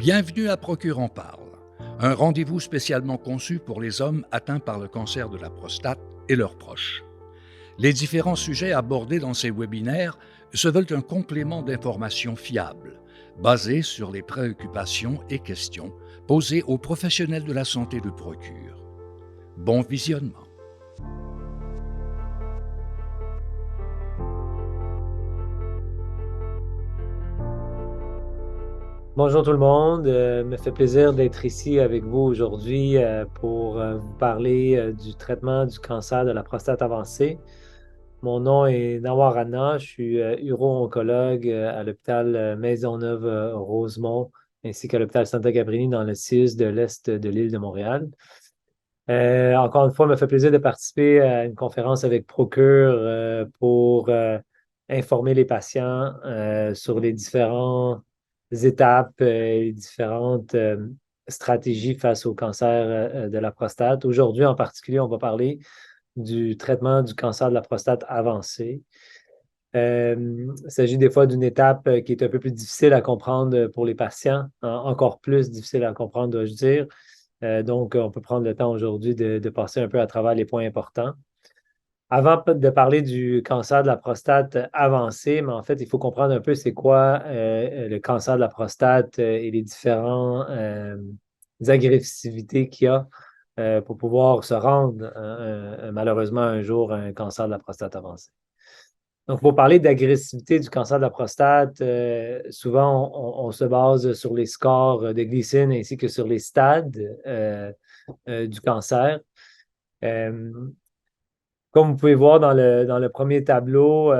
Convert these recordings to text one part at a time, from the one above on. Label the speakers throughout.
Speaker 1: Bienvenue à Procure en parle, un rendez-vous spécialement conçu pour les hommes atteints par le cancer de la prostate et leurs proches. Les différents sujets abordés dans ces webinaires se veulent un complément d'informations fiables, basées sur les préoccupations et questions posées aux professionnels de la santé de Procure. Bon visionnement.
Speaker 2: Bonjour tout le monde, me fait plaisir d'être ici avec vous aujourd'hui pour vous parler du traitement du cancer de la prostate avancée. Mon nom est Nawar Rana, je suis uro-oncologue à l'hôpital Maisonneuve-Rosemont ainsi qu'à l'hôpital Santa Cabrini dans le CIUS de l'Est de l'île de Montréal. Encore une fois, il me fait plaisir de participer à une conférence avec Procure pour informer les patients sur les différentes étapes et différentes stratégies face au cancer de la prostate. Aujourd'hui, en particulier, on va parler du traitement du cancer de la prostate avancé. Il s'agit des fois d'une étape qui est un peu plus difficile à comprendre pour les patients, encore plus difficile à comprendre, dois-je dire. Donc, on peut prendre le temps aujourd'hui de passer un peu à travers les points importants. Avant de parler du cancer de la prostate avancé, mais en fait, il faut comprendre un peu c'est quoi le cancer de la prostate et les différentes agressivités qu'il y a pour pouvoir se rendre malheureusement un jour à un cancer de la prostate avancé. Donc, pour parler d'agressivité du cancer de la prostate, souvent on se base sur les scores de glycine ainsi que sur les stades du cancer. Comme vous pouvez voir dans le premier tableau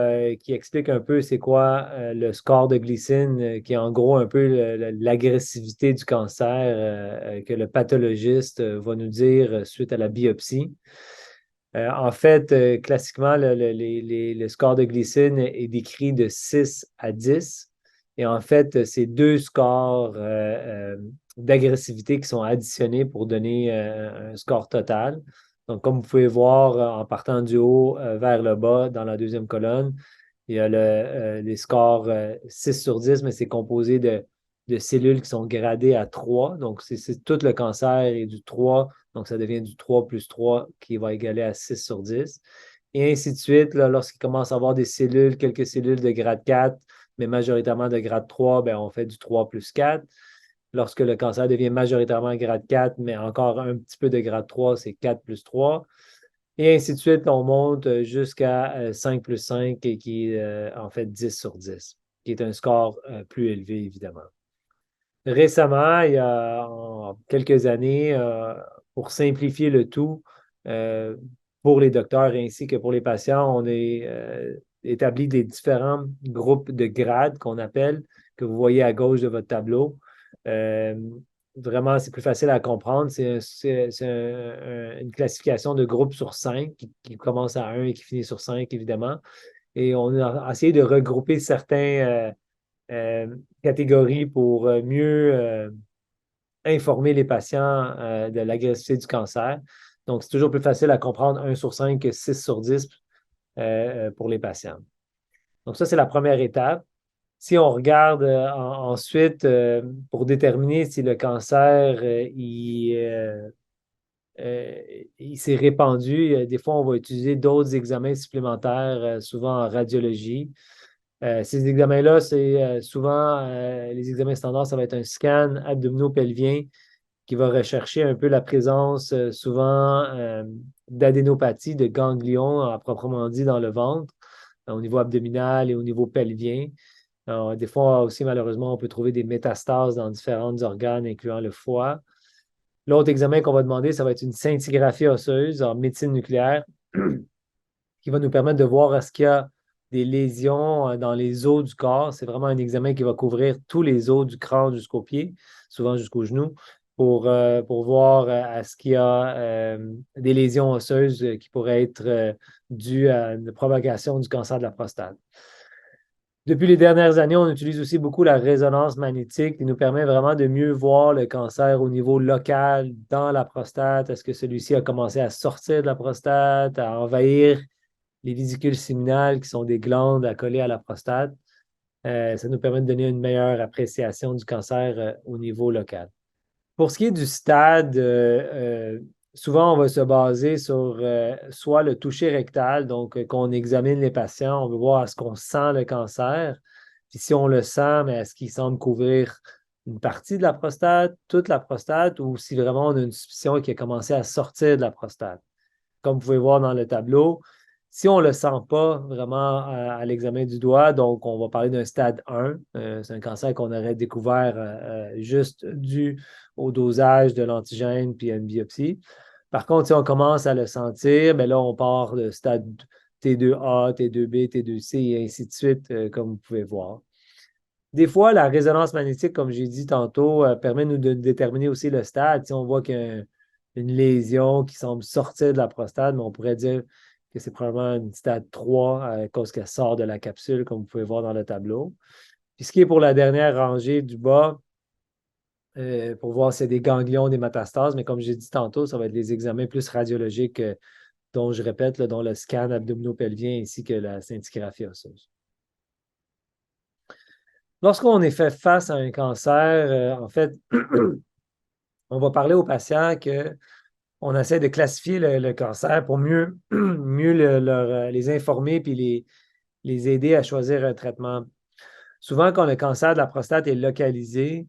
Speaker 2: qui explique un peu c'est quoi le score de glycine, qui est en gros un peu l'agressivité du cancer que le pathologiste va nous dire suite à la biopsie. En fait, classiquement, le score de glycine est décrit de 6 à 10. Et en fait, c'est deux scores d'agressivité qui sont additionnés pour donner un score total. Donc, comme vous pouvez voir, en partant du haut vers le bas, dans la deuxième colonne, il y a les scores 6 sur 10, mais c'est composé de cellules qui sont gradées à 3. Donc, c'est tout le cancer est du 3. Donc, ça devient du 3 plus 3 qui va égaler à 6 sur 10. Et ainsi de suite, lorsqu'il commence à avoir des cellules, quelques cellules de grade 4, mais majoritairement de grade 3, bien, on fait du 3 plus 4. Lorsque le cancer devient majoritairement grade 4, mais encore un petit peu de grade 3, c'est 4 plus 3. Et ainsi de suite, on monte jusqu'à 5 plus 5, et qui est en fait 10 sur 10, qui est un score plus élevé, évidemment. Récemment, il y a quelques années, pour simplifier le tout pour les docteurs ainsi que pour les patients, on a établi des différents groupes de grades qu'on appelle, que vous voyez à gauche de votre tableau. Euh, Vraiment, c'est plus facile à comprendre. C'est une classification de groupes sur 5 qui commence à 1 et qui finit sur 5, évidemment. Et on a essayé de regrouper certains catégories pour mieux informer les patients de l'agressivité du cancer. Donc, c'est toujours plus facile à comprendre 1 sur 5 que 6 sur 10 pour les patients. Donc, ça, c'est la première étape. Si on regarde ensuite pour déterminer si le cancer il s'est répandu, des fois, on va utiliser d'autres examens supplémentaires, souvent en radiologie. Ces examens-là, c'est souvent les examens standards, ça va être un scan abdominopelvien qui va rechercher un peu la présence souvent d'adénopathie, de ganglions à proprement dit dans le ventre, au niveau abdominal et au niveau pelvien. Alors, des fois aussi, malheureusement, on peut trouver des métastases dans différents organes, incluant le foie. L'autre examen qu'on va demander, ça va être une scintigraphie osseuse en médecine nucléaire qui va nous permettre de voir est-ce qu'il y a des lésions dans les os du corps. C'est vraiment un examen qui va couvrir tous les os du crâne jusqu'aux pieds, souvent jusqu'aux genoux, pour voir est-ce qu'il y a des lésions osseuses qui pourraient être dues à une propagation du cancer de la prostate. Depuis les dernières années, on utilise aussi beaucoup la résonance magnétique qui nous permet vraiment de mieux voir le cancer au niveau local dans la prostate. Est-ce que celui-ci a commencé à sortir de la prostate, à envahir les vésicules séminales qui sont des glandes accolées à la prostate? Ça nous permet de donner une meilleure appréciation du cancer au niveau local. Pour ce qui est du stade, souvent on va se baser sur soit le toucher rectal, donc quand on examine les patients, on veut voir est-ce qu'on sent le cancer, puis si on le sent, mais est-ce qu'il semble couvrir une partie de la prostate, toute la prostate, ou si vraiment on a une suspicion qui a commencé à sortir de la prostate. Comme vous pouvez voir dans le tableau, si on ne le sent pas vraiment à l'examen du doigt, donc on va parler d'un stade 1, c'est un cancer qu'on aurait découvert juste dû au dosage de l'antigène puis à une biopsie. Par contre, si on commence à le sentir, bien là, on part de stade T2A, T2B, T2C et ainsi de suite, comme vous pouvez voir. Des fois, la résonance magnétique, comme j'ai dit tantôt, permet nous de déterminer aussi le stade. Si on voit qu'il y a une lésion qui semble sortir de la prostate, mais on pourrait dire que c'est probablement une stade 3 à cause qu'elle sort de la capsule, comme vous pouvez voir dans le tableau. Puis ce qui est pour la dernière rangée du bas, pour voir si c'est des ganglions, des métastases, mais comme j'ai dit tantôt, ça va être les examens plus radiologiques, dont je répète, dont le scan abdominopelvien ainsi que la scintigraphie osseuse. Lorsqu'on est fait face à un cancer, en fait, on va parler aux patients qu'on essaie de classifier le cancer pour mieux, les informer puis les aider à choisir un traitement. Souvent, quand le cancer de la prostate est localisé,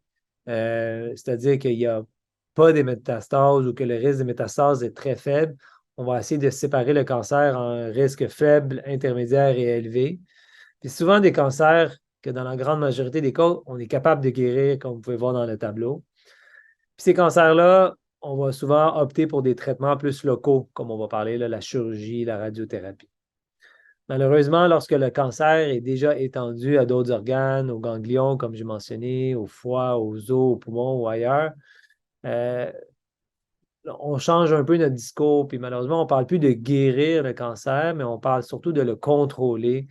Speaker 2: c'est-à-dire qu'il n'y a pas de métastases ou que le risque de métastases est très faible, on va essayer de séparer le cancer en risque faible, intermédiaire et élevé. Puis souvent des cancers que dans la grande majorité des cas, on est capable de guérir, comme vous pouvez voir dans le tableau. Puis ces cancers-là, on va souvent opter pour des traitements plus locaux, comme on va parler, là, la chirurgie, la radiothérapie. Malheureusement, lorsque le cancer est déjà étendu à d'autres organes, aux ganglions, comme j'ai mentionné, au foie, aux os, aux poumons ou ailleurs, on change un peu notre discours. Puis malheureusement, on ne parle plus de guérir le cancer, mais on parle surtout de le contrôler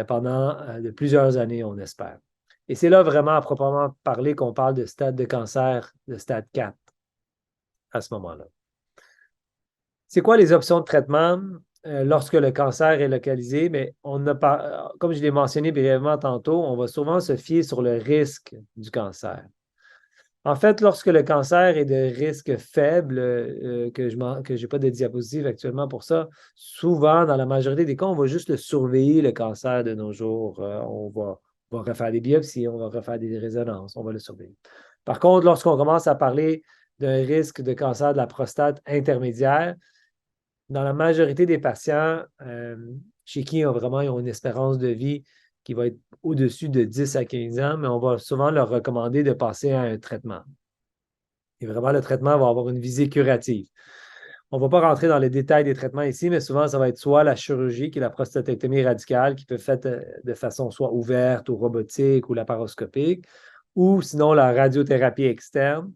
Speaker 2: pendant de plusieurs années, on espère. Et c'est là vraiment à proprement parler qu'on parle de stade de cancer de stade 4 à ce moment-là. C'est quoi les options de traitement lorsque le cancer est localisé? Mais comme je l'ai mentionné brièvement tantôt, on va souvent se fier sur le risque du cancer. En fait, lorsque le cancer est de risque faible, que je n'ai pas de diapositive actuellement pour ça, souvent, dans la majorité des cas, on va juste le surveiller, le cancer de nos jours. On va refaire des biopsies, on va refaire des résonances, on va le surveiller. Par contre, lorsqu'on commence à parler d'un risque de cancer de la prostate intermédiaire, dans la majorité des patients chez qui ils ont une espérance de vie qui va être au-dessus de 10 à 15 ans, mais on va souvent leur recommander de passer à un traitement. Et vraiment, le traitement va avoir une visée curative. On ne va pas rentrer dans les détails des traitements ici, mais souvent, ça va être soit la chirurgie, qui est la prostatectomie radicale, qui peut être faite de façon soit ouverte ou robotique ou laparoscopique, ou sinon la radiothérapie externe,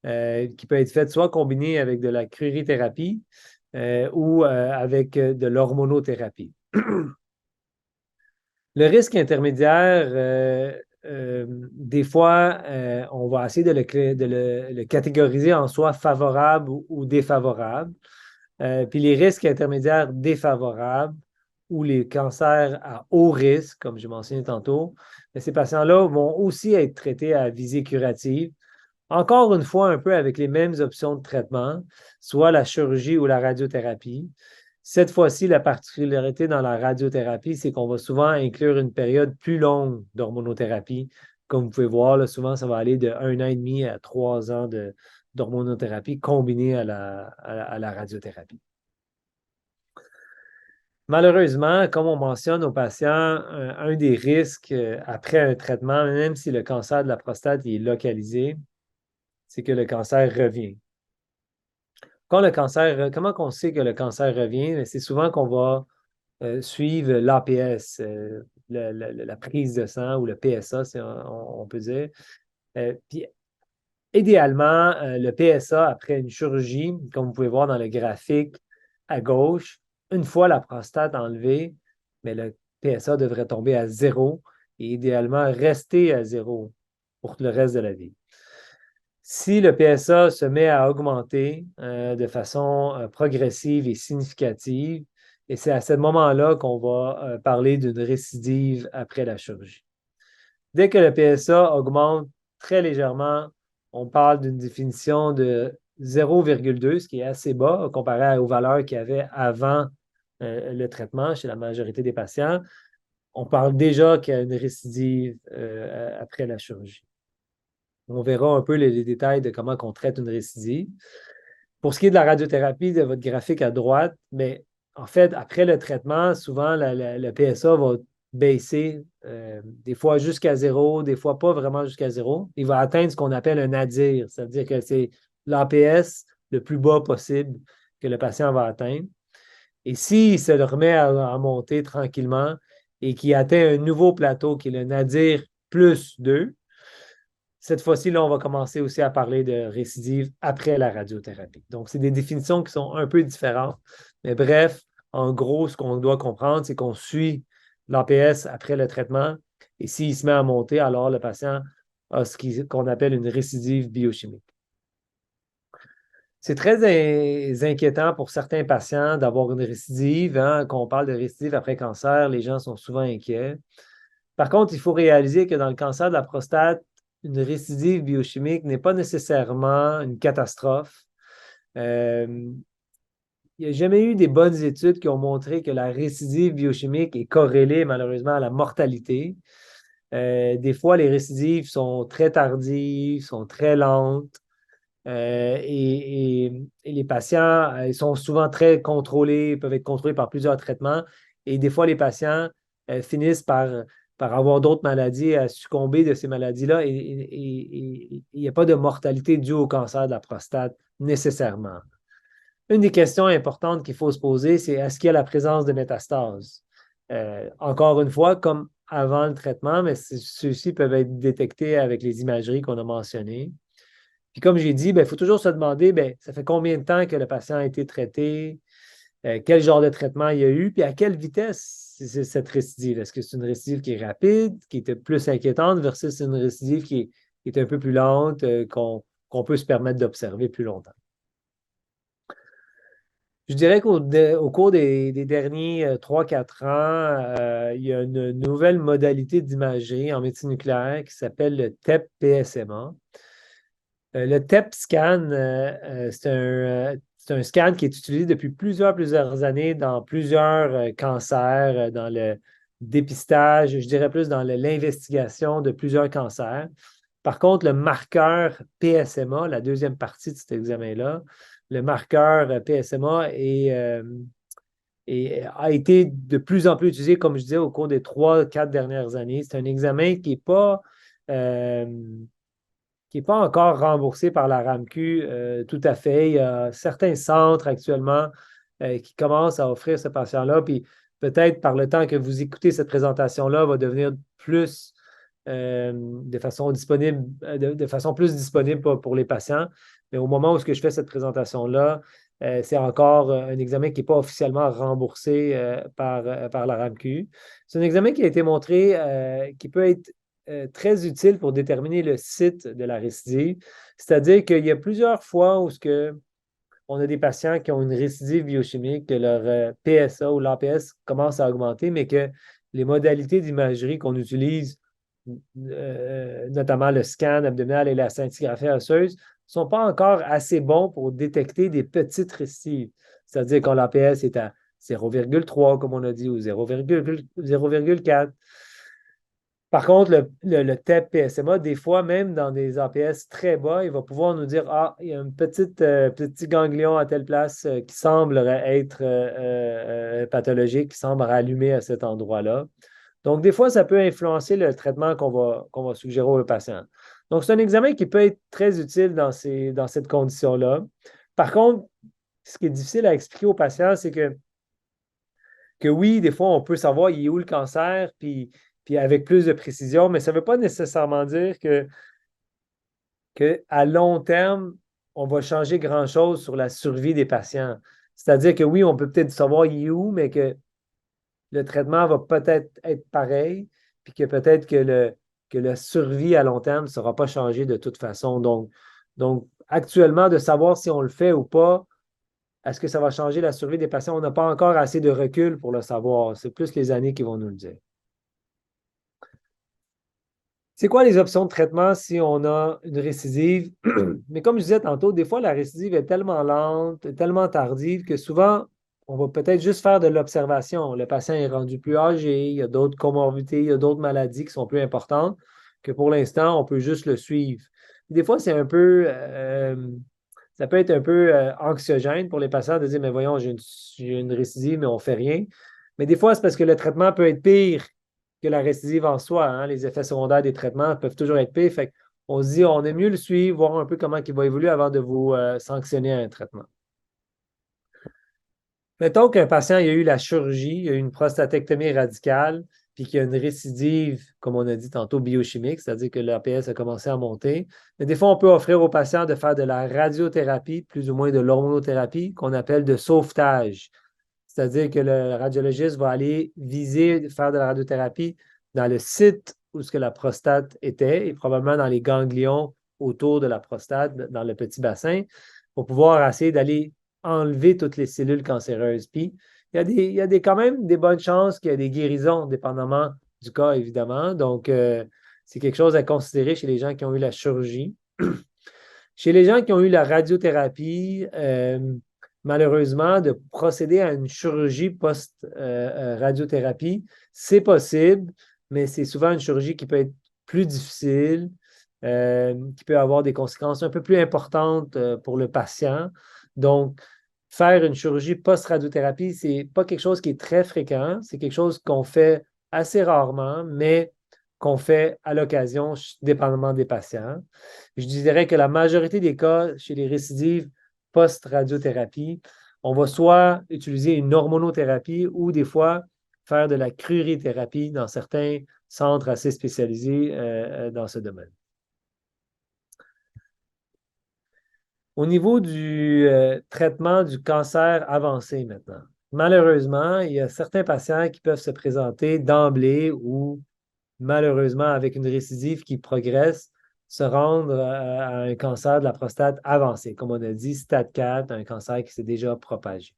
Speaker 2: qui peut être faite soit combinée avec de la crurithérapie ou avec de l'hormonothérapie. Le risque intermédiaire, des fois, on va essayer de le catégoriser en soit favorable ou défavorable. Puis les risques intermédiaires défavorables ou les cancers à haut risque, comme je mentionné tantôt, ces patients-là vont aussi être traités à visée curative. Encore une fois, un peu avec les mêmes options de traitement, soit la chirurgie ou la radiothérapie. Cette fois-ci, la particularité dans la radiothérapie, c'est qu'on va souvent inclure une période plus longue d'hormonothérapie. Comme vous pouvez voir, là, souvent, ça va aller de 1 an et demi à 3 ans d'hormonothérapie combinée à la radiothérapie. Malheureusement, comme on mentionne aux patients, un des risques après un traitement, même si le cancer de la prostate est localisé, c'est que le cancer revient. Comment on sait que le cancer revient? C'est souvent qu'on va suivre l'APS, la prise de sang ou le PSA, on peut dire. Puis, idéalement, le PSA, après une chirurgie, comme vous pouvez voir dans le graphique à gauche, une fois la prostate enlevée, mais le PSA devrait tomber à 0 et idéalement rester à 0 pour le reste de la vie. Si le PSA se met à augmenter de façon progressive et significative, et c'est à ce moment-là qu'on va parler d'une récidive après la chirurgie. Dès que le PSA augmente très légèrement, on parle d'une définition de 0,2, ce qui est assez bas comparé aux valeurs qu'il y avait avant le traitement chez la majorité des patients. On parle déjà qu'il y a une récidive après la chirurgie. On verra un peu les détails de comment on traite une récidive. Pour ce qui est de la radiothérapie, de votre graphique à droite, mais en fait, après le traitement, souvent, le PSA va baisser, des fois jusqu'à zéro, des fois pas vraiment jusqu'à zéro. Il va atteindre ce qu'on appelle un nadir, c'est-à-dire que c'est l'APS le plus bas possible que le patient va atteindre. Et s'il se le remet à monter tranquillement et qu'il atteint un nouveau plateau qui est le nadir plus 2, cette fois-ci, là, on va commencer aussi à parler de récidive après la radiothérapie. Donc, c'est des définitions qui sont un peu différentes. Mais bref, en gros, ce qu'on doit comprendre, c'est qu'on suit l'APS après le traitement. Et s'il se met à monter, alors le patient a ce qu'on appelle une récidive biochimique. C'est très inquiétant pour certains patients d'avoir une récidive. Hein. Quand on parle de récidive après cancer, les gens sont souvent inquiets. Par contre, il faut réaliser que dans le cancer de la prostate, une récidive biochimique n'est pas nécessairement une catastrophe. Il n'y a jamais eu des bonnes études qui ont montré que la récidive biochimique est corrélée malheureusement à la mortalité. Des fois, les récidives sont très tardives, sont très lentes. Et les patients, ils sont souvent très contrôlés, peuvent être contrôlés par plusieurs traitements. Et des fois, les patients finissent par avoir d'autres maladies, à succomber de ces maladies-là. Et il n'y a pas de mortalité due au cancer de la prostate nécessairement. Une des questions importantes qu'il faut se poser, c'est est-ce qu'il y a la présence de métastases? Encore une fois, comme avant le traitement, mais ceux-ci peuvent être détectés avec les imageries qu'on a mentionnées. Puis comme j'ai dit, il faut toujours se demander, ça fait combien de temps que le patient a été traité, quel genre de traitement il y a eu, puis à quelle vitesse c'est cette récidive. Est-ce que c'est une récidive qui est rapide, qui est plus inquiétante, versus une récidive qui est un peu plus lente, qu'on peut se permettre d'observer plus longtemps? Je dirais qu'au cours des derniers 3-4 ans, il y a une nouvelle modalité d'imagerie en médecine nucléaire qui s'appelle le TEP-PSMA. Le TEP scan, c'est un scan qui est utilisé depuis plusieurs années dans plusieurs cancers, dans le dépistage, je dirais plus dans l'investigation de plusieurs cancers. Par contre, le marqueur PSMA, la deuxième partie de cet examen-là, le marqueur PSMA a été de plus en plus utilisé, comme je disais, au cours des 3-4 dernières années. C'est un examen euh, qui n'est pas encore remboursé par la RAMQ tout à fait. Il y a certains centres actuellement qui commencent à offrir ce patient-là, puis peut-être par le temps que vous écoutez cette présentation-là, va devenir plus de façon disponible, de façon plus disponible pour les patients. Mais au moment où je fais cette présentation-là, c'est encore un examen qui n'est pas officiellement remboursé par la RAMQ. C'est un examen qui a été montré, qui peut être très utile pour déterminer le site de la récidive. C'est-à-dire qu'il y a plusieurs fois où on a des patients qui ont une récidive biochimique, que leur PSA ou l'APS commence à augmenter, mais que les modalités d'imagerie qu'on utilise, notamment le scan abdominal et la scintigraphie osseuse, ne sont pas encore assez bons pour détecter des petites récidives. C'est-à-dire quand l'APS est à 0,3, comme on a dit, ou 0,4. Par contre, le TEP PSMA, des fois, même dans des APS très bas, il va pouvoir nous dire ah, il y a un petit ganglion à telle place qui semble être pathologique, qui semble rallumer à cet endroit-là. Donc, des fois, ça peut influencer le traitement qu'on va suggérer au patient. Donc, c'est un examen qui peut être très utile dans cette condition-là. Par contre, ce qui est difficile à expliquer aux patients, c'est que oui, des fois, on peut savoir il est où le cancer, puis avec plus de précision, mais ça ne veut pas nécessairement dire qu'à long terme, on va changer grand-chose sur la survie des patients. C'est-à-dire que oui, on peut peut-être savoir il est où, mais que le traitement va peut-être être pareil, puis que peut-être que la survie à long terme ne sera pas changée de toute façon. Donc, actuellement, de savoir si on le fait ou pas, est-ce que ça va changer la survie des patients? On n'a pas encore assez de recul pour le savoir. C'est plus les années qui vont nous le dire. C'est quoi les options de traitement si on a une récidive? Mais comme je disais tantôt, des fois, la récidive est tellement lente, tellement tardive que souvent, on va peut-être juste faire de l'observation. Le patient est rendu plus âgé, il y a d'autres comorbidités, il y a d'autres maladies qui sont plus importantes que pour l'instant, on peut juste le suivre. Des fois, ça peut être un peu anxiogène pour les patients de dire, mais voyons, j'ai une récidive, mais on ne fait rien. Mais des fois, c'est parce que le traitement peut être pire que la récidive en soi. Hein. Les effets secondaires des traitements peuvent toujours être pires. Fait on se dit, on aime mieux le suivre, voir un peu comment il va évoluer avant de vous sanctionner un traitement. Mettons qu'un patient il a eu la chirurgie, il a eu une prostatectomie radicale, puis qu'il y a une récidive, comme on a dit tantôt, biochimique, c'est-à-dire que l'APS a commencé à monter. Mais des fois, on peut offrir aux patients de faire de la radiothérapie, plus ou moins de l'hormonothérapie, qu'on appelle de sauvetage. C'est-à-dire que le radiologiste va aller viser, faire de la radiothérapie dans le site où ce que la prostate était et probablement dans les ganglions autour de la prostate, dans le petit bassin, pour pouvoir essayer d'aller enlever toutes les cellules cancéreuses. Puis, il y a quand même des bonnes chances qu'il y ait des guérisons, dépendamment du cas, évidemment. Donc, c'est quelque chose à considérer chez les gens qui ont eu la chirurgie. Chez les gens qui ont eu la radiothérapie, malheureusement, de procéder à une chirurgie post-radiothérapie, c'est possible, mais c'est souvent une chirurgie qui peut être plus difficile, qui peut avoir des conséquences un peu plus importantes pour le patient. Donc, faire une chirurgie post-radiothérapie, ce n'est pas quelque chose qui est très fréquent, c'est quelque chose qu'on fait assez rarement, mais qu'on fait à l'occasion, dépendamment des patients. Je dirais que la majorité des cas chez les récidives post-radiothérapie, on va soit utiliser une hormonothérapie ou des fois faire de la crurithérapie dans certains centres assez spécialisés dans ce domaine. Au niveau du traitement du cancer avancé maintenant, malheureusement, il y a certains patients qui peuvent se présenter d'emblée ou malheureusement avec une récidive qui progresse, se rendre à un cancer de la prostate avancé, comme on a dit, stade 4, un cancer qui s'est déjà propagé.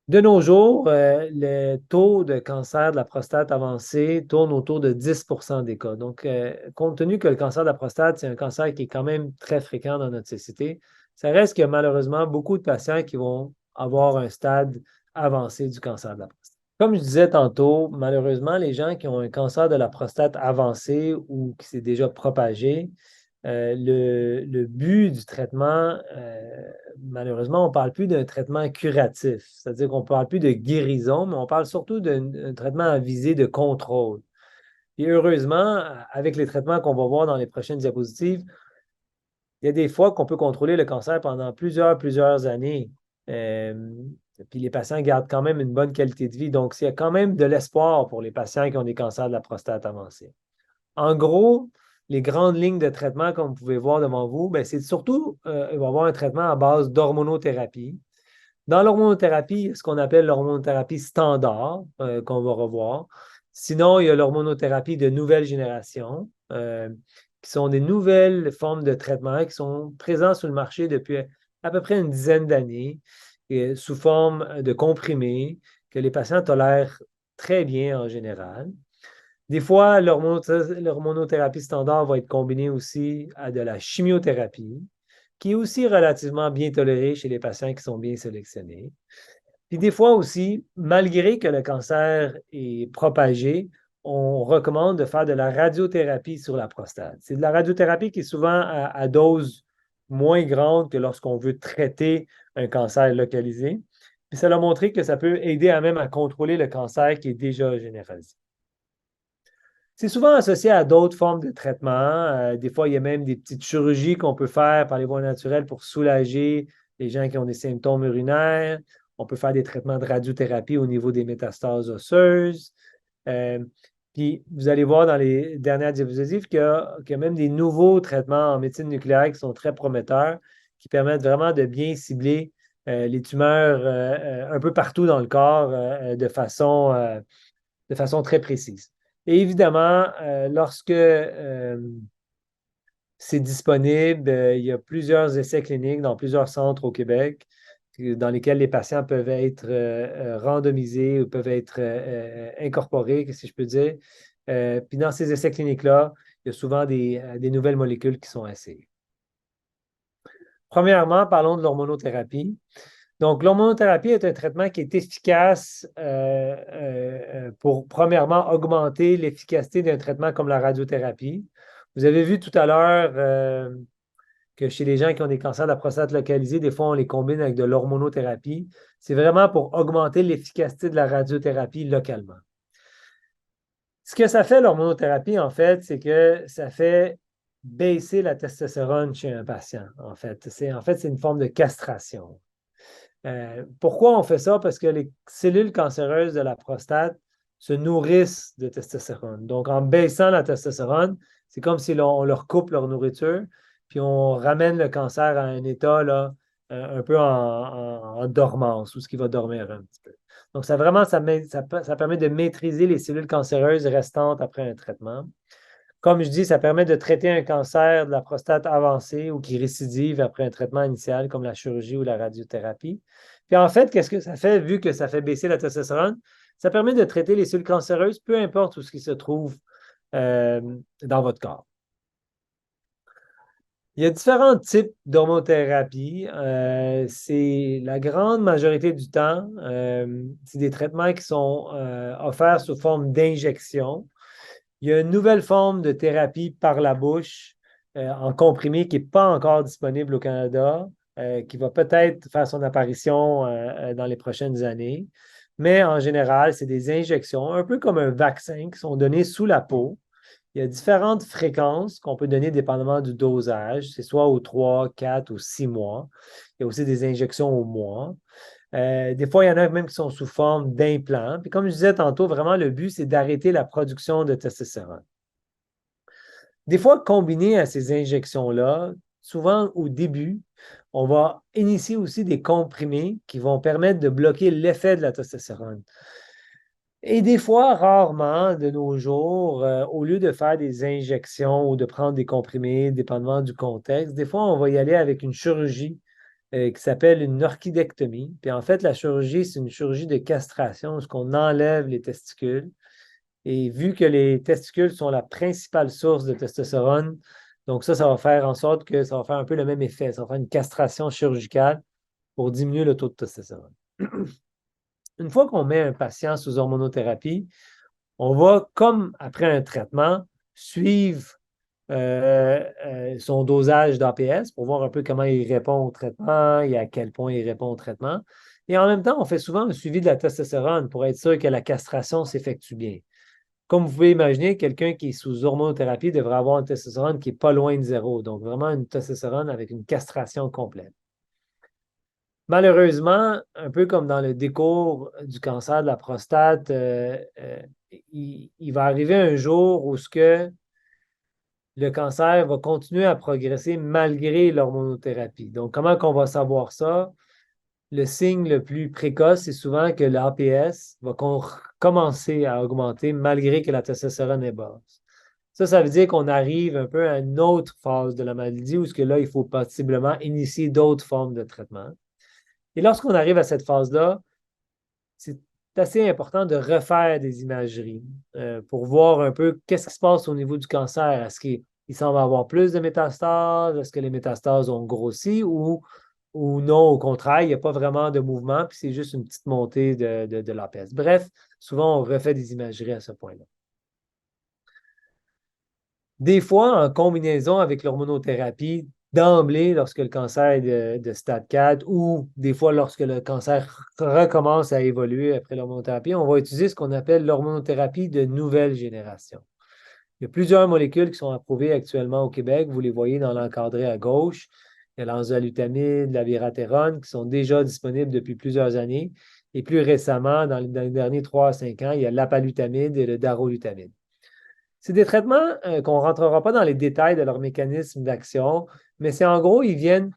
Speaker 2: De nos jours, le taux de cancer de la prostate avancé tourne autour de 10% des cas. Donc, compte tenu que le cancer de la prostate, c'est un cancer qui est quand même très fréquent dans notre société, ça reste qu'il y a malheureusement beaucoup de patients qui vont avoir un stade avancé du cancer de la prostate. Comme je disais tantôt, malheureusement, les gens qui ont un cancer de la prostate avancé ou qui s'est déjà propagé, le but du traitement, malheureusement, on ne parle plus d'un traitement curatif, c'est-à-dire qu'on ne parle plus de guérison, mais on parle surtout d'un traitement à visée de contrôle. Et heureusement, avec les traitements qu'on va voir dans les prochaines diapositives, il y a des fois qu'on peut contrôler le cancer pendant plusieurs années. Puis les patients gardent quand même une bonne qualité de vie. Donc, il y a quand même de l'espoir pour les patients qui ont des cancers de la prostate avancés. En gros, les grandes lignes de traitement, comme vous pouvez voir devant vous, ben, c'est surtout, il va y avoir un traitement à base d'hormonothérapie. Dans l'hormonothérapie, il y a ce qu'on appelle l'hormonothérapie standard, qu'on va revoir. Sinon, il y a l'hormonothérapie de nouvelle génération, qui sont des nouvelles formes de traitement qui sont présentes sur le marché depuis à peu près une dizaine d'années, sous forme de comprimés que les patients tolèrent très bien en général. Des fois, l'hormonothérapie standard va être combinée aussi à de la chimiothérapie, qui est aussi relativement bien tolérée chez les patients qui sont bien sélectionnés. Puis des fois aussi, malgré que le cancer est propagé, on recommande de faire de la radiothérapie sur la prostate. C'est de la radiothérapie qui est souvent à dose moins grande que lorsqu'on veut traiter un cancer localisé. Puis ça a montré que ça peut aider même à contrôler le cancer qui est déjà généralisé. C'est souvent associé à d'autres formes de traitement. Des fois, il y a même des petites chirurgies qu'on peut faire par les voies naturelles pour soulager les gens qui ont des symptômes urinaires. On peut faire des traitements de radiothérapie au niveau des métastases osseuses. Euh, Puis, vous allez voir dans les dernières diapositives qu'il y a même des nouveaux traitements en médecine nucléaire qui sont très prometteurs, qui permettent vraiment de bien cibler les tumeurs un peu partout dans le corps de façon très précise. Et évidemment, lorsque c'est disponible, il y a plusieurs essais cliniques dans plusieurs centres au Québec dans lesquels les patients peuvent être randomisés ou peuvent être incorporés, si je peux dire. Puis dans ces essais cliniques-là, il y a souvent des nouvelles molécules qui sont essayées. Premièrement, parlons de l'hormonothérapie. Donc, l'hormonothérapie est un traitement qui est efficace pour, premièrement, augmenter l'efficacité d'un traitement comme la radiothérapie. Vous avez vu tout à l'heure que chez les gens qui ont des cancers de la prostate localisés, des fois, on les combine avec de l'hormonothérapie. C'est vraiment pour augmenter l'efficacité de la radiothérapie localement. Ce que ça fait, l'hormonothérapie, en fait, c'est que ça fait baisser la testostérone chez un patient, en fait. C'est une forme de castration. Pourquoi on fait ça? Parce que les cellules cancéreuses de la prostate se nourrissent de testostérone. Donc, en baissant la testostérone, c'est comme si on leur coupe leur nourriture, puis on ramène le cancer à un état là, un peu en dormance, ou ce qui va dormir un petit peu. Donc, ça permet de maîtriser les cellules cancéreuses restantes après un traitement. Comme je dis, ça permet de traiter un cancer de la prostate avancé ou qui récidive après un traitement initial comme la chirurgie ou la radiothérapie. Puis en fait, qu'est-ce que ça fait, vu que ça fait baisser la testostérone? Ça permet de traiter les cellules cancéreuses, peu importe où ce qui se trouve dans votre corps. Il y a différents types d'hormothérapie. C'est la grande majorité du temps, c'est des traitements qui sont offerts sous forme d'injection. Il y a une nouvelle forme de thérapie par la bouche en comprimé qui n'est pas encore disponible au Canada, qui va peut-être faire son apparition dans les prochaines années. Mais en général, c'est des injections, un peu comme un vaccin, qui sont données sous la peau. Il y a différentes fréquences qu'on peut donner dépendamment du dosage. C'est soit aux 3, 4 ou 6 mois. Il y a aussi des injections au mois. Des fois, il y en a même qui sont sous forme d'implants. Puis comme je disais tantôt, vraiment, le but, c'est d'arrêter la production de testostérone. Des fois, combiné à ces injections-là, souvent au début, on va initier aussi des comprimés qui vont permettre de bloquer l'effet de la testostérone. Et des fois, rarement, de nos jours, au lieu de faire des injections ou de prendre des comprimés, dépendamment du contexte, des fois, on va y aller avec une chirurgie qui s'appelle une orchidectomie. Puis en fait, la chirurgie, c'est une chirurgie de castration, où on enlève les testicules. Et vu que les testicules sont la principale source de testostérone, donc ça va faire en sorte que ça va faire un peu le même effet. Ça va faire une castration chirurgicale pour diminuer le taux de testostérone. Une fois qu'on met un patient sous hormonothérapie, on va, comme après un traitement, suivre son dosage d'APS pour voir un peu comment il répond au traitement et à quel point il répond au traitement. Et en même temps, on fait souvent un suivi de la testostérone pour être sûr que la castration s'effectue bien. Comme vous pouvez imaginer, quelqu'un qui est sous hormonothérapie devrait avoir une testostérone qui n'est pas loin de zéro. Donc, vraiment une testostérone avec une castration complète. Malheureusement, un peu comme dans le décours du cancer de la prostate, il va arriver un jour où le cancer va continuer à progresser malgré l'hormonothérapie. Donc, comment qu'on va savoir ça? Le signe le plus précoce, c'est souvent que l'APS va commencer à augmenter malgré que la testostérone est basse. Ça veut dire qu'on arrive un peu à une autre phase de la maladie où là, il faut possiblement initier d'autres formes de traitement. Et lorsqu'on arrive à cette phase-là, c'est assez important de refaire des imageries pour voir un peu qu'est-ce qui se passe au niveau du cancer. Est-ce qu'il semble avoir plus de métastases? Est-ce que les métastases ont grossi ou non, au contraire, il n'y a pas vraiment de mouvement, puis c'est juste une petite montée de l'APS. Bref, souvent, on refait des imageries à ce point-là. Des fois, en combinaison avec l'hormonothérapie, d'emblée, lorsque le cancer est de stade 4 ou des fois lorsque le cancer recommence à évoluer après l'hormonothérapie, on va utiliser ce qu'on appelle l'hormonothérapie de nouvelle génération. Il y a plusieurs molécules qui sont approuvées actuellement au Québec. Vous les voyez dans l'encadré à gauche. Il y a l'enzalutamide, la biratérone qui sont déjà disponibles depuis plusieurs années. Et plus récemment, dans les derniers 3 à 5 ans, il y a l'apalutamide et le darolutamide. C'est des traitements qu'on ne rentrera pas dans les détails de leur mécanisme d'action, mais c'est en gros, ils viennent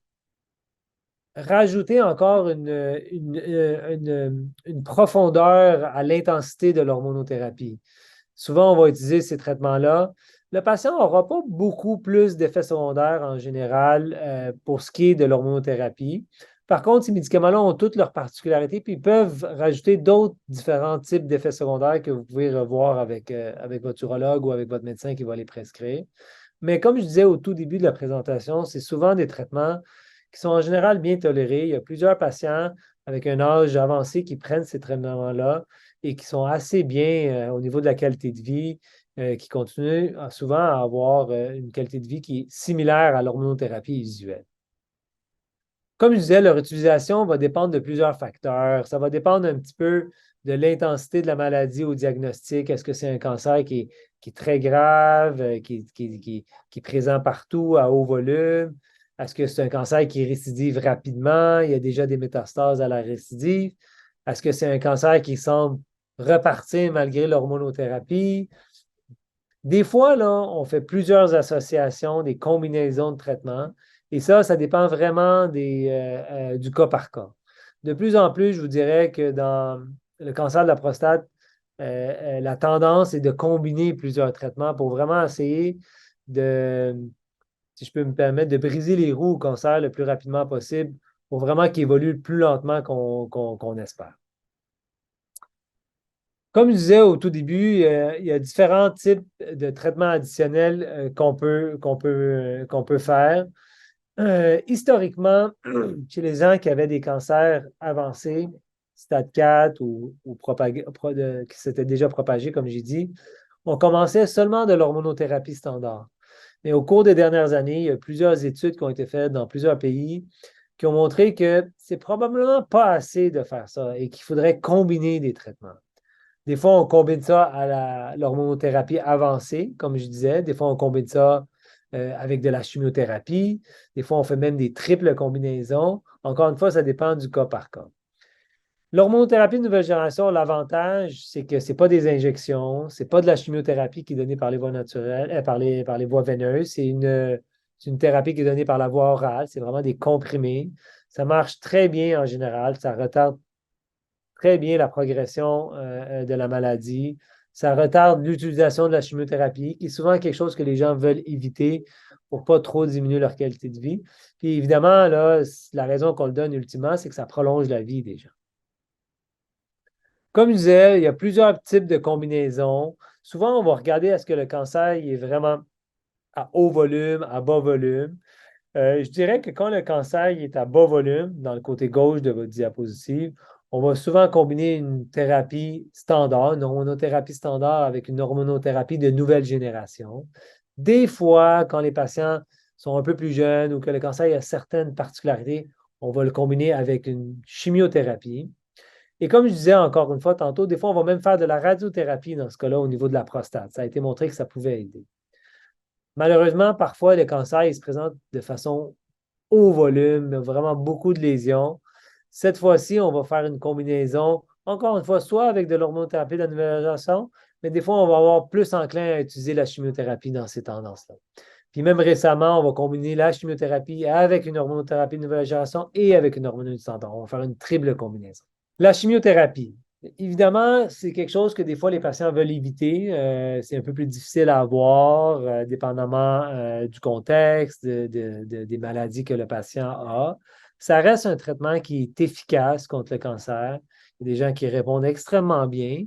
Speaker 2: rajouter encore une profondeur à l'intensité de l'hormonothérapie. Souvent, on va utiliser ces traitements-là. Le patient n'aura pas beaucoup plus d'effets secondaires en général pour ce qui est de l'hormonothérapie. Par contre, ces médicaments-là ont toutes leurs particularités, puis ils peuvent rajouter d'autres différents types d'effets secondaires que vous pouvez revoir avec votre urologue ou avec votre médecin qui va les prescrire. Mais comme je disais au tout début de la présentation, c'est souvent des traitements qui sont en général bien tolérés. Il y a plusieurs patients avec un âge avancé qui prennent ces traitements-là et qui sont assez bien au niveau de la qualité de vie, qui continuent souvent à avoir une qualité de vie qui est similaire à l'hormonothérapie usuelle. Comme je disais, leur utilisation va dépendre de plusieurs facteurs. Ça va dépendre un petit peu de l'intensité de la maladie au diagnostic. Est-ce que c'est un cancer qui est très grave, qui est présent partout à haut volume? Est-ce que c'est un cancer qui récidive rapidement? Il y a déjà des métastases à la récidive. Est-ce que c'est un cancer qui semble repartir malgré l'hormonothérapie? Des fois, là, on fait plusieurs associations, des combinaisons de traitements, et ça dépend vraiment du cas par cas. De plus en plus, je vous dirais que dans le cancer de la prostate, la tendance est de combiner plusieurs traitements pour vraiment essayer de, si je peux me permettre, de briser les roues au cancer le plus rapidement possible pour vraiment qu'il évolue plus lentement qu'on espère. Comme je disais au tout début, il y a différents types de traitements additionnels qu'on peut faire. Historiquement, chez les gens qui avaient des cancers avancés, stade 4 qui s'étaient déjà propagés, comme j'ai dit, on commençait seulement de l'hormonothérapie standard. Mais au cours des dernières années, il y a plusieurs études qui ont été faites dans plusieurs pays qui ont montré que c'est probablement pas assez de faire ça et qu'il faudrait combiner des traitements. Des fois, on combine ça à l'hormonothérapie avancée, comme je disais. Des fois, on combine ça avec de la chimiothérapie. Des fois, on fait même des triples combinaisons. Encore une fois, ça dépend du cas par cas. L'hormonothérapie de nouvelle génération, l'avantage, c'est que ce n'est pas des injections, ce n'est pas de la chimiothérapie qui est donnée par les voies naturelles, par les voies veineuses. C'est une thérapie qui est donnée par la voie orale. C'est vraiment des comprimés. Ça marche très bien en général. Ça retarde très bien la progression de la maladie. Ça retarde l'utilisation de la chimiothérapie, qui est souvent quelque chose que les gens veulent éviter pour ne pas trop diminuer leur qualité de vie. Puis évidemment, là, la raison qu'on le donne ultimement, c'est que ça prolonge la vie des gens. Comme je disais, il y a plusieurs types de combinaisons. Souvent, on va regarder est-ce que le cancer est vraiment à haut volume, à bas volume. Je dirais que quand le cancer est à bas volume, dans le côté gauche de votre diapositive, on va souvent combiner une thérapie standard, une hormonothérapie standard avec une hormonothérapie de nouvelle génération. Des fois, quand les patients sont un peu plus jeunes ou que le cancer a certaines particularités, on va le combiner avec une chimiothérapie. Et comme je disais encore une fois tantôt, des fois, on va même faire de la radiothérapie dans ce cas-là au niveau de la prostate. Ça a été montré que ça pouvait aider. Malheureusement, parfois, le cancer il se présente de façon haut volume, vraiment beaucoup de lésions. Cette fois-ci, on va faire une combinaison, encore une fois, soit avec de l'hormonothérapie de la nouvelle génération, mais des fois, on va avoir plus enclin à utiliser la chimiothérapie dans ces tendances-là. Puis même récemment, on va combiner la chimiothérapie avec une hormonothérapie de nouvelle génération et avec une hormonothérapie standard. On va faire une triple combinaison. La chimiothérapie. Évidemment, c'est quelque chose que des fois les patients veulent éviter. C'est un peu plus difficile à avoir, dépendamment du contexte, des maladies que le patient a. Ça reste un traitement qui est efficace contre le cancer. Il y a des gens qui répondent extrêmement bien.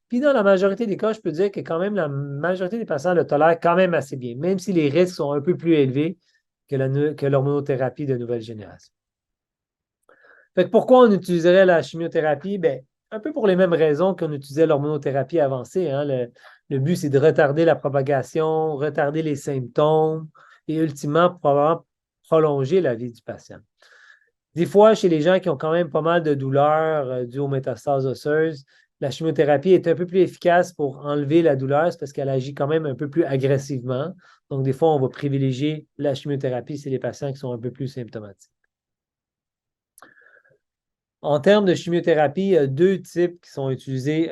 Speaker 2: Puis dans la majorité des cas, je peux dire que quand même la majorité des patients le tolèrent quand même assez bien, même si les risques sont un peu plus élevés que l'hormonothérapie de nouvelle génération. Fait que pourquoi on utiliserait la chimiothérapie? Bien, un peu pour les mêmes raisons qu'on utilisait l'hormonothérapie avancée. Hein. Le but, c'est de retarder la propagation, retarder les symptômes et ultimement, probablement prolonger la vie du patient. Des fois, chez les gens qui ont quand même pas mal de douleurs dues aux métastases osseuses, la chimiothérapie est un peu plus efficace pour enlever la douleur, c'est parce qu'elle agit quand même un peu plus agressivement. Donc, des fois, on va privilégier la chimiothérapie chez les patients qui sont un peu plus symptomatiques. En termes de chimiothérapie, il y a deux types qui sont utilisés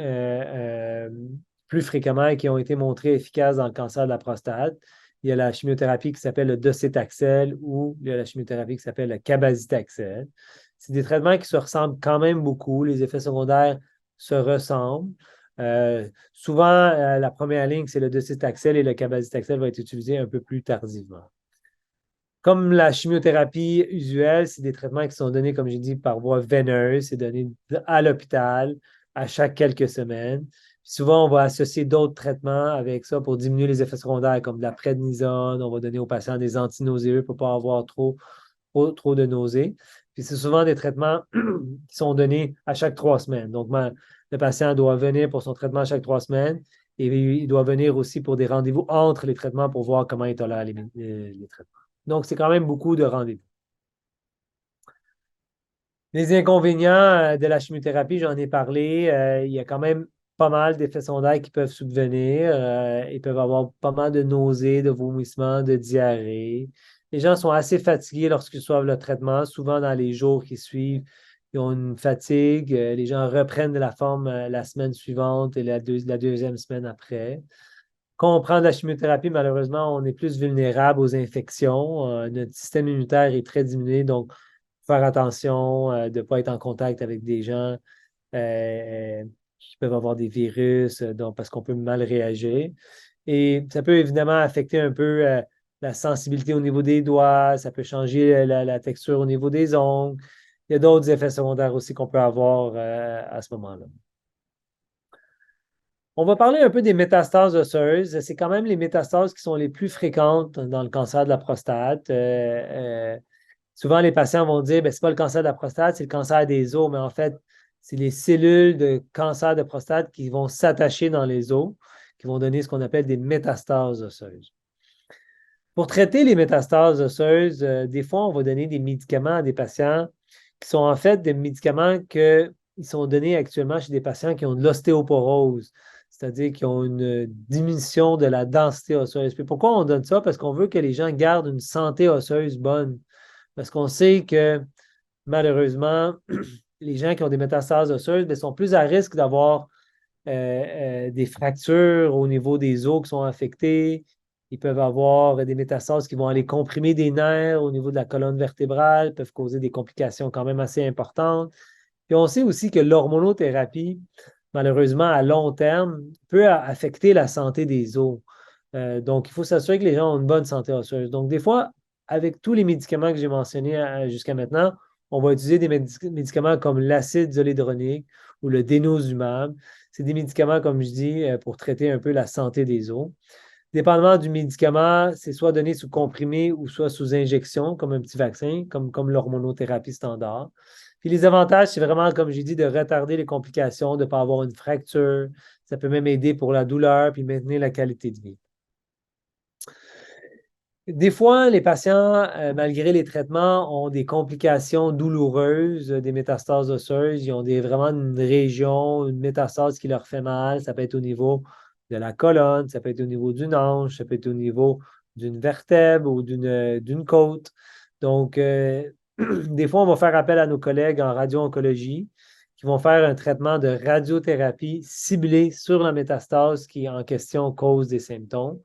Speaker 2: plus fréquemment et qui ont été montrés efficaces dans le cancer de la prostate. Il y a la chimiothérapie qui s'appelle le docétaxel ou il y a la chimiothérapie qui s'appelle le cabazitaxel. C'est des traitements qui se ressemblent quand même beaucoup. Les effets secondaires se ressemblent. Souvent, la première ligne, c'est le docétaxel et le cabazitaxel va être utilisé un peu plus tardivement. Comme la chimiothérapie usuelle, c'est des traitements qui sont donnés, comme j'ai dit, par voie veineuse. C'est donné à l'hôpital à chaque quelques semaines. Puis souvent, on va associer d'autres traitements avec ça pour diminuer les effets secondaires, comme de la prednisone. On va donner aux patients des antinauséeux pour ne pas avoir trop de nausées. Puis c'est souvent des traitements qui sont donnés à chaque 3 semaines. Donc, le patient doit venir pour son traitement à chaque 3 semaines et il doit venir aussi pour des rendez-vous entre les traitements pour voir comment il tolère les traitements. Donc, c'est quand même beaucoup de rendez-vous. Les inconvénients de la chimiothérapie, j'en ai parlé. Il y a quand même pas mal d'effets secondaires qui peuvent subvenir. Ils peuvent avoir pas mal de nausées, de vomissements, de diarrhée. Les gens sont assez fatigués lorsqu'ils reçoivent le traitement. Souvent, dans les jours qui suivent, ils ont une fatigue. Les gens reprennent de la forme la semaine suivante et la deuxième semaine après. Quand on prend de la chimiothérapie, malheureusement, on est plus vulnérable aux infections. Notre système immunitaire est très diminué, donc faire attention de ne pas être en contact avec des gens qui peuvent avoir des virus, donc, parce qu'on peut mal réagir. Et ça peut évidemment affecter un peu la sensibilité au niveau des doigts, ça peut changer la texture au niveau des ongles. Il y a d'autres effets secondaires aussi qu'on peut avoir à ce moment-là. On va parler un peu des métastases osseuses. C'est quand même les métastases qui sont les plus fréquentes dans le cancer de la prostate. Souvent, les patients vont dire, ben, ce n'est pas le cancer de la prostate, c'est le cancer des os, mais en fait, c'est les cellules de cancer de prostate qui vont s'attacher dans les os, qui vont donner ce qu'on appelle des métastases osseuses. Pour traiter les métastases osseuses, des fois, on va donner des médicaments à des patients qui sont en fait des médicaments qui sont donnés actuellement chez des patients qui ont de l'ostéoporose, c'est-à-dire qui ont une diminution de la densité osseuse. Puis pourquoi on donne ça? Parce qu'on veut que les gens gardent une santé osseuse bonne. Parce qu'on sait que malheureusement, les gens qui ont des métastases osseuses sont plus à risque d'avoir des fractures au niveau des os qui sont affectés. Ils peuvent avoir des métastases qui vont aller comprimer des nerfs au niveau de la colonne vertébrale, peuvent causer des complications quand même assez importantes. Puis on sait aussi que l'hormonothérapie, malheureusement, à long terme, peut affecter la santé des os. Donc, il faut s'assurer que les gens ont une bonne santé osseuse. Donc, des fois, avec tous les médicaments que j'ai mentionnés jusqu'à maintenant, on va utiliser des médicaments comme l'acide zoledronique ou le denosumab. C'est des médicaments, comme je dis, pour traiter un peu la santé des os. Dépendamment du médicament, c'est soit donné sous comprimé ou soit sous injection, comme un petit vaccin, comme l'hormonothérapie standard. Puis les avantages, c'est vraiment, comme j'ai dit, de retarder les complications, de ne pas avoir une fracture. Ça peut même aider pour la douleur puis maintenir la qualité de vie. Des fois, les patients, malgré les traitements, ont des complications douloureuses, des métastases osseuses. Ils ont vraiment une région, une métastase qui leur fait mal. Ça peut être au niveau de la colonne, ça peut être au niveau d'une hanche, ça peut être au niveau d'une vertèbre ou d'une côte. Donc, des fois, on va faire appel à nos collègues en radio-oncologie qui vont faire un traitement de radiothérapie ciblé sur la métastase qui, en question, cause des symptômes.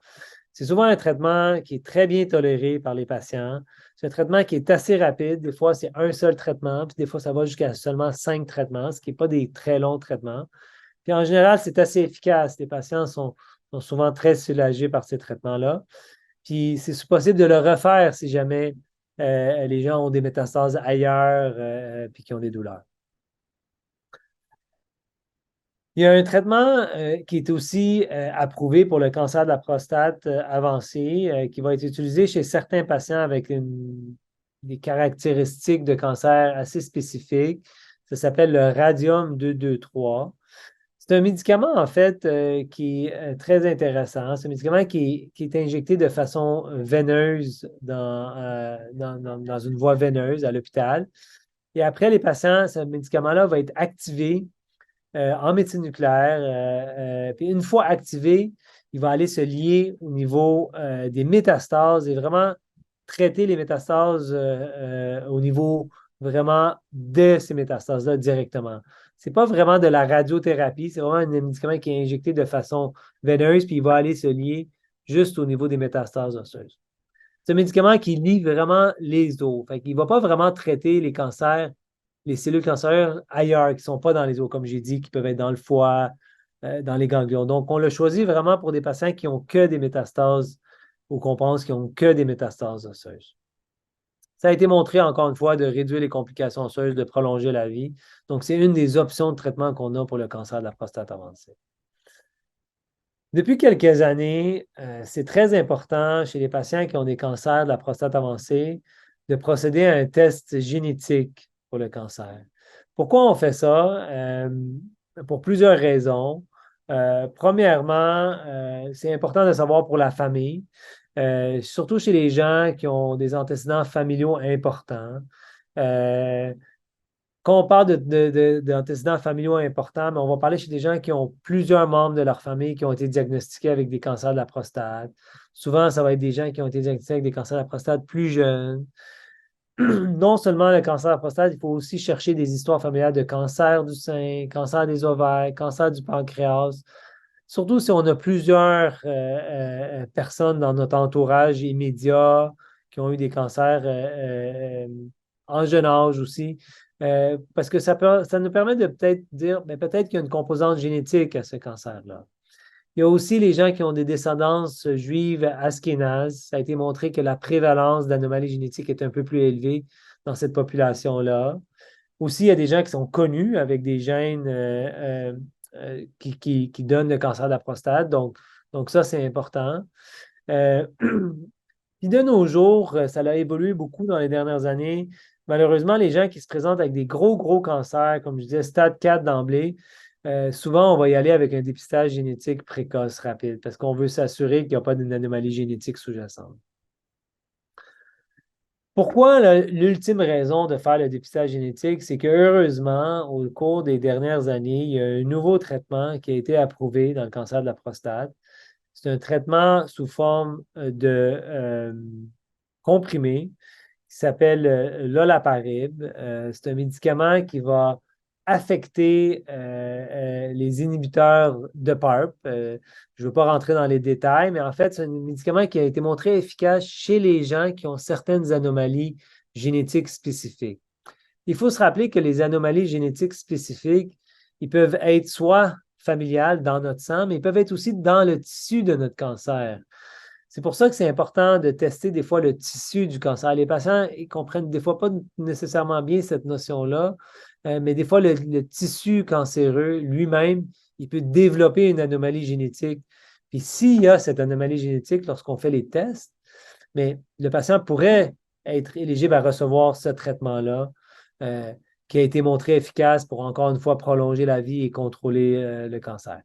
Speaker 2: C'est souvent un traitement qui est très bien toléré par les patients. C'est un traitement qui est assez rapide. Des fois, c'est un seul traitement, puis des fois, ça va jusqu'à seulement 5 traitements, ce qui n'est pas des très longs traitements. Puis en général, c'est assez efficace. Les patients sont souvent très soulagés par ces traitements-là. Puis c'est possible de le refaire si jamais les gens ont des métastases ailleurs puis qui ont des douleurs. Il y a un traitement qui est aussi approuvé pour le cancer de la prostate avancé, qui va être utilisé chez certains patients avec des caractéristiques de cancer assez spécifiques. Ça s'appelle le radium 223. C'est un médicament, en fait, qui est très intéressant. C'est un médicament qui est injecté de façon veineuse dans une voie veineuse à l'hôpital. Et après, les patients, ce médicament-là va être activé en médecine nucléaire. Puis une fois activé, il va aller se lier au niveau des métastases et vraiment traiter les métastases au niveau vraiment de ces métastases-là directement. Ce n'est pas vraiment de la radiothérapie, c'est vraiment un médicament qui est injecté de façon veineuse, puis il va aller se lier juste au niveau des métastases osseuses. C'est un médicament qui lie vraiment les os. Fait qu'il ne va pas vraiment traiter les cancers, les cellules cancéreuses ailleurs, qui ne sont pas dans les os, comme j'ai dit, qui peuvent être dans le foie, dans les ganglions. Donc, on l'a choisi vraiment pour des patients qui n'ont que des métastases ou qu'on pense qu'ils n'ont que des métastases osseuses. Ça a été montré, encore une fois, de réduire les complications osseuses, de prolonger la vie. Donc, c'est une des options de traitement qu'on a pour le cancer de la prostate avancée. Depuis quelques années, c'est très important chez les patients qui ont des cancers de la prostate avancée de procéder à un test génétique pour le cancer. Pourquoi on fait ça? Pour plusieurs raisons. Premièrement, c'est important de savoir pour la famille, surtout chez les gens qui ont des antécédents familiaux importants. Quand on parle d'antécédents familiaux importants, mais on va parler chez des gens qui ont plusieurs membres de leur famille qui ont été diagnostiqués avec des cancers de la prostate. Souvent, ça va être des gens qui ont été diagnostiqués avec des cancers de la prostate plus jeunes. Non seulement le cancer de la prostate, il faut aussi chercher des histoires familiales de cancer du sein, cancer des ovaires, cancer du pancréas. Surtout si on a plusieurs personnes dans notre entourage immédiat qui ont eu des cancers en jeune âge aussi. Parce que ça nous permet de peut-être dire, mais peut-être qu'il y a une composante génétique à ce cancer-là. Il y a aussi les gens qui ont des descendances juives ashkénazes. Ça a été montré que la prévalence d'anomalies génétiques est un peu plus élevée dans cette population-là. Aussi, il y a des gens qui sont connus avec des gènes qui donnent le cancer de la prostate. Donc ça, c'est important. Euh, Puis de nos jours, ça a évolué beaucoup dans les dernières années. Malheureusement, les gens qui se présentent avec des gros, gros cancers, comme je disais, stade 4 d'emblée, souvent, on va y aller avec un dépistage génétique précoce, rapide, parce qu'on veut s'assurer qu'il n'y a pas d'une anomalie génétique sous-jacente. Pourquoi l'ultime raison de faire le dépistage génétique, c'est que heureusement, au cours des dernières années, il y a un nouveau traitement qui a été approuvé dans le cancer de la prostate. C'est un traitement sous forme de comprimé qui s'appelle l'olaparib. C'est un médicament qui va affecter les inhibiteurs de PARP. Je ne veux pas rentrer dans les détails, mais en fait, c'est un médicament qui a été montré efficace chez les gens qui ont certaines anomalies génétiques spécifiques. Il faut se rappeler que les anomalies génétiques spécifiques, ils peuvent être soit familiales dans notre sang, mais ils peuvent être aussi dans le tissu de notre cancer. C'est pour ça que c'est important de tester des fois le tissu du cancer. Les patients ils comprennent des fois pas nécessairement bien cette notion-là, mais des fois le tissu cancéreux lui-même, il peut développer une anomalie génétique. Puis s'il y a cette anomalie génétique lorsqu'on fait les tests, mais le patient pourrait être éligible à recevoir ce traitement-là, qui a été montré efficace pour encore une fois prolonger la vie et contrôler le cancer.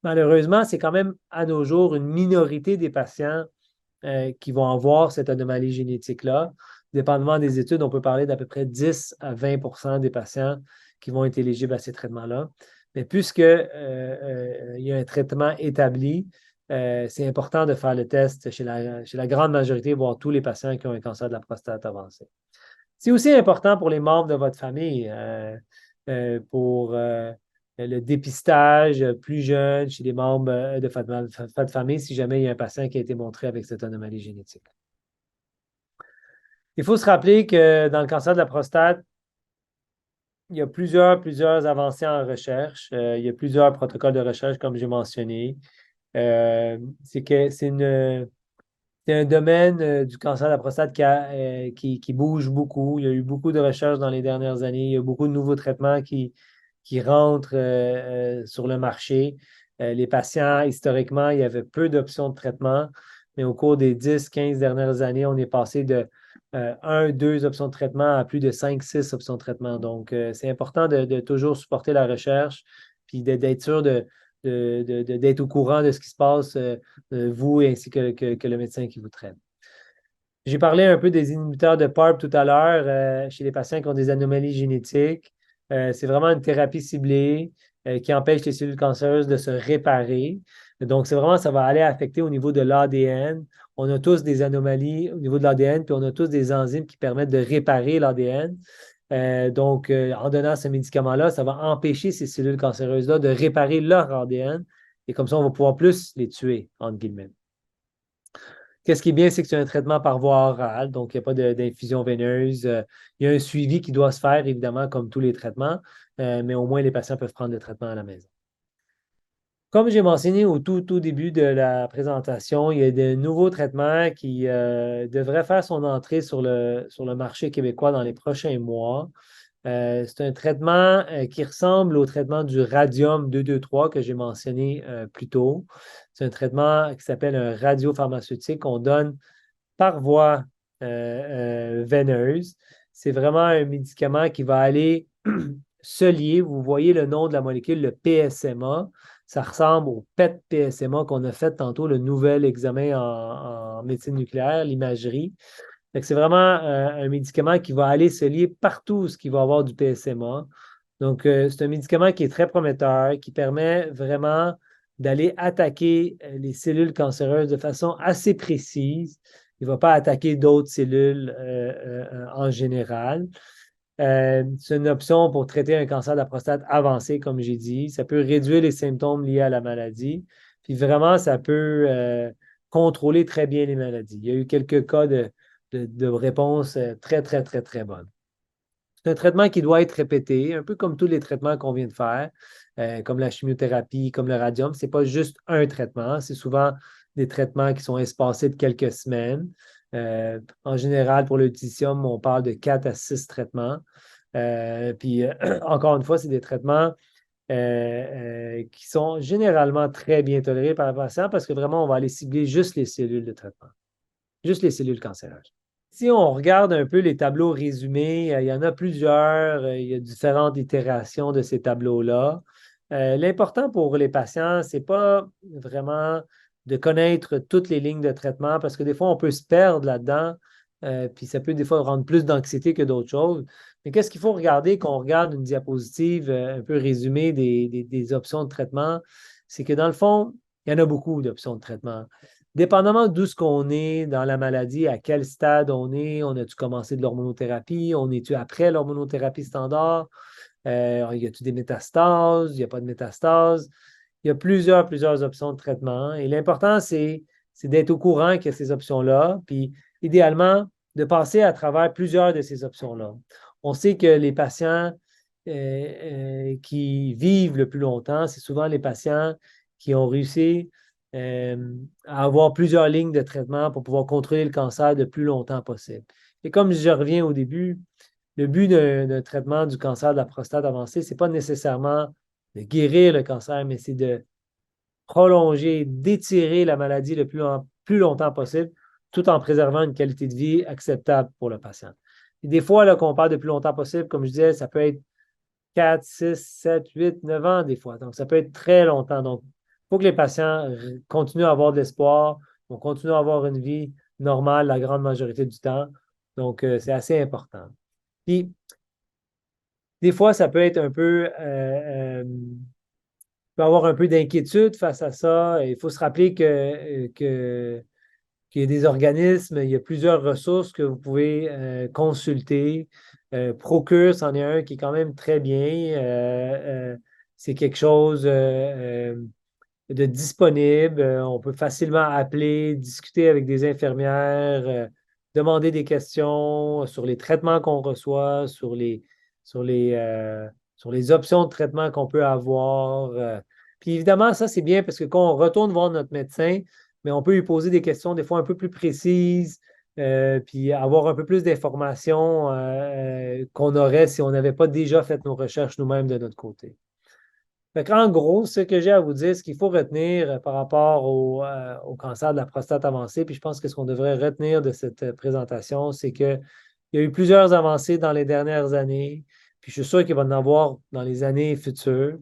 Speaker 2: Malheureusement, c'est quand même à nos jours une minorité des patients qui vont avoir cette anomalie génétique-là. Dépendamment des études, on peut parler d'à peu près 10 à 20 des patients qui vont être éligibles à ces traitements-là. Mais puisque il y a un traitement établi, c'est important de faire le test chez la grande majorité, voire tous les patients qui ont un cancer de la prostate avancé. C'est aussi important pour les membres de votre famille, pour le dépistage plus jeune chez les membres de votre famille si jamais il y a un patient qui a été montré avec cette anomalie génétique. Il faut se rappeler que dans le cancer de la prostate, il y a plusieurs avancées en recherche. Il y a plusieurs protocoles de recherche, comme j'ai mentionné. C'est un domaine du cancer de la prostate qui bouge beaucoup. Il y a eu beaucoup de recherches dans les dernières années. Il y a beaucoup de nouveaux traitements qui rentrent sur le marché. Les patients, historiquement, il y avait peu d'options de traitement, mais au cours des 10-15 dernières années, on est passé de 1-2 options de traitement à plus de 5-6 options de traitement. Donc, c'est important de toujours supporter la recherche puis d'être sûr d'être au courant de ce qui se passe, vous ainsi que le médecin qui vous traite. J'ai parlé un peu des inhibiteurs de PARP tout à l'heure chez les patients qui ont des anomalies génétiques. C'est vraiment une thérapie ciblée qui empêche les cellules cancéreuses de se réparer. Donc, ça va aller affecter au niveau de l'ADN. On a tous des anomalies au niveau de l'ADN, puis on a tous des enzymes qui permettent de réparer l'ADN. Donc, en donnant ce médicament-là, ça va empêcher ces cellules cancéreuses-là de réparer leur ADN. Et comme ça, on va pouvoir plus les tuer, entre guillemets. Qu'est-ce qui est bien, c'est que c'est un traitement par voie orale, donc il n'y a pas d'infusion veineuse. Il y a un suivi qui doit se faire, évidemment, comme tous les traitements, mais au moins les patients peuvent prendre le traitement à la maison. Comme j'ai mentionné au tout début de la présentation, il y a de nouveaux traitements qui devraient faire son entrée sur le marché québécois dans les prochains mois. C'est un traitement qui ressemble au traitement du radium 223 que j'ai mentionné plus tôt. C'est un traitement qui s'appelle un radiopharmaceutique qu'on donne par voie veineuse. C'est vraiment un médicament qui va aller se lier. Vous voyez le nom de la molécule, le PSMA. Ça ressemble au PET-PSMA qu'on a fait tantôt, le nouvel examen en médecine nucléaire, l'imagerie. C'est vraiment un médicament qui va aller se lier partout où il va y avoir du PSMA. Donc, c'est un médicament qui est très prometteur, qui permet vraiment d'aller attaquer les cellules cancéreuses de façon assez précise. Il ne va pas attaquer d'autres cellules en général. C'est une option pour traiter un cancer de la prostate avancé, comme j'ai dit. Ça peut réduire les symptômes liés à la maladie. Puis vraiment, ça peut contrôler très bien les maladies. Il y a eu quelques cas de réponse très, très, très, très bonnes. C'est un traitement qui doit être répété, un peu comme tous les traitements qu'on vient de faire, comme la chimiothérapie, comme le radium. Ce n'est pas juste un traitement, c'est souvent des traitements qui sont espacés de quelques semaines. En général, pour le lutetium, on parle de 4 à 6 traitements. Puis, encore une fois, c'est des traitements qui sont généralement très bien tolérés par le patient parce que vraiment, on va aller cibler juste les cellules de traitement, juste les cellules cancéreuses. Si on regarde un peu les tableaux résumés, il y en a plusieurs, il y a différentes itérations de ces tableaux-là. L'important pour les patients, ce n'est pas vraiment de connaître toutes les lignes de traitement parce que des fois, on peut se perdre là-dedans, puis ça peut des fois rendre plus d'anxiété que d'autres choses. Mais qu'est-ce qu'il faut regarder quand on regarde une diapositive un peu résumée des options de traitement? C'est que dans le fond, il y en a beaucoup d'options de traitement. Dépendamment d'où ce qu'on est dans la maladie, à quel stade on a-tu commencé de l'hormonothérapie, on est-tu après l'hormonothérapie standard, y a-tu des métastases, il n'y a pas de métastases. Il y a plusieurs options de traitement. Et l'important, c'est d'être au courant qu'il y a ces options-là, puis idéalement, de passer à travers plusieurs de ces options-là. On sait que les patients qui vivent le plus longtemps, c'est souvent les patients qui ont réussi à avoir plusieurs lignes de traitement pour pouvoir contrôler le cancer le plus longtemps possible. Et comme je reviens au début, le but d'un traitement du cancer de la prostate avancée, ce n'est pas nécessairement de guérir le cancer, mais c'est de prolonger, d'étirer la maladie le plus longtemps possible, tout en préservant une qualité de vie acceptable pour le patient. Et des fois, là, qu'on parle de plus longtemps possible, comme je disais, ça peut être 4, 6, 7, 8, 9 ans des fois. Donc, ça peut être très longtemps. Donc, il faut que les patients continuent à avoir de l'espoir, vont continuer à avoir une vie normale la grande majorité du temps. Donc, c'est assez important. Puis, des fois, ça peut être un peu, peut avoir un peu d'inquiétude face à ça. Il faut se rappeler qu'il y a des organismes, il y a plusieurs ressources que vous pouvez consulter. Procure, c'en est un qui est quand même très bien. C'est quelque chose de disponible. On peut facilement appeler, discuter avec des infirmières, demander des questions sur les traitements qu'on reçoit, sur les, euh, sur les options de traitement qu'on peut avoir. Puis évidemment, ça, c'est bien parce que quand on retourne voir notre médecin, mais on peut lui poser des questions des fois un peu plus précises, puis avoir un peu plus d'informations qu'on aurait si on n'avait pas déjà fait nos recherches nous-mêmes de notre côté. En gros, ce que j'ai à vous dire, ce qu'il faut retenir par rapport au cancer de la prostate avancée, puis je pense que ce qu'on devrait retenir de cette présentation, c'est qu'il y a eu plusieurs avancées dans les dernières années, puis je suis sûr qu'il va y en avoir dans les années futures.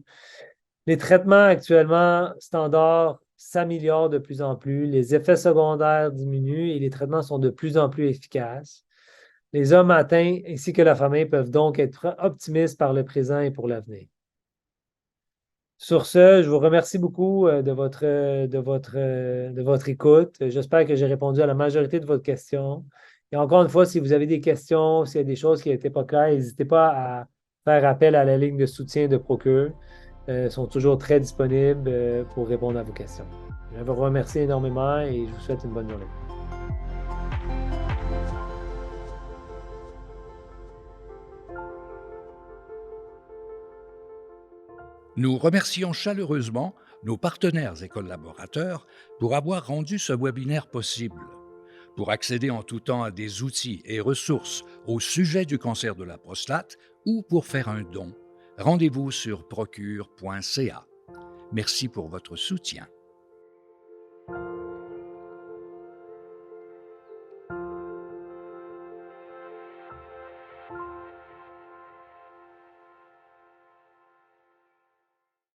Speaker 2: Les traitements actuellement standards s'améliorent de plus en plus, les effets secondaires diminuent et les traitements sont de plus en plus efficaces. Les hommes atteints ainsi que la famille peuvent donc être optimistes par le présent et pour l'avenir. Sur ce, je vous remercie beaucoup de votre écoute. J'espère que j'ai répondu à la majorité de vos questions. Et encore une fois, si vous avez des questions, s'il y a des choses qui n'étaient pas claires, n'hésitez pas à faire appel à la ligne de soutien de Procure. Ils sont toujours très disponibles pour répondre à vos questions. Je vous remercie énormément et je vous souhaite une bonne journée.
Speaker 1: Nous remercions chaleureusement nos partenaires et collaborateurs pour avoir rendu ce webinaire possible. Pour accéder en tout temps à des outils et ressources au sujet du cancer de la prostate ou pour faire un don, rendez-vous sur procure.ca. Merci pour votre soutien.